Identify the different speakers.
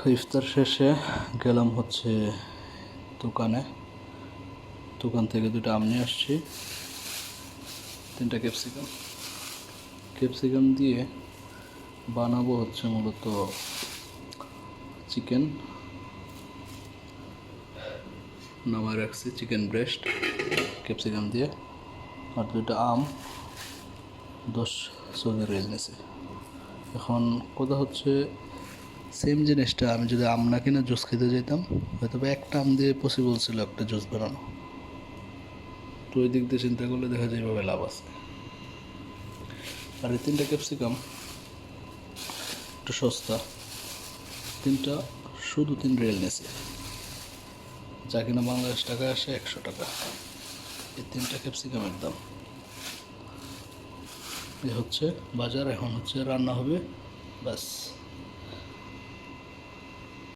Speaker 1: ইফতার শেষে গেলাম হচ্ছে দোকানে। দোকান থেকে 2টা আম নিয়ে আসছি, 3টা ক্যাপসিকাম দিয়ে বানাবো হচ্ছে মূলত চিকেন। নামায় রাখছি চিকেন ব্রেস্ট ক্যাপসিকাম দিয়ে, আর 2টা আম 10 সৌদি রিয়াল নিয়েছে। এখন কথা হচ্ছে সেম জিনিসটা আমি যদি আম না কিনে জুস খেতে যেতাম, হয়তো বা একটা আম দিয়ে পসিবল ছিল একটা জুস বানানো। তো ওই দিক দিয়ে চিন্তা করলে দেখা যায় এভাবে লাভ আছে। আর এই 3টা ক্যাপসিকাম একটু সস্তা, 3টা শুধু 3 রিয়াল নিয়েছে, যা কিনা বাংলাদেশ টাকা আসে 100 টাকা। এই 3টা ক্যাপসিকামের দাম। এ হচ্ছে বাজার, এখন হচ্ছে রান্না হবে, ব্যাস।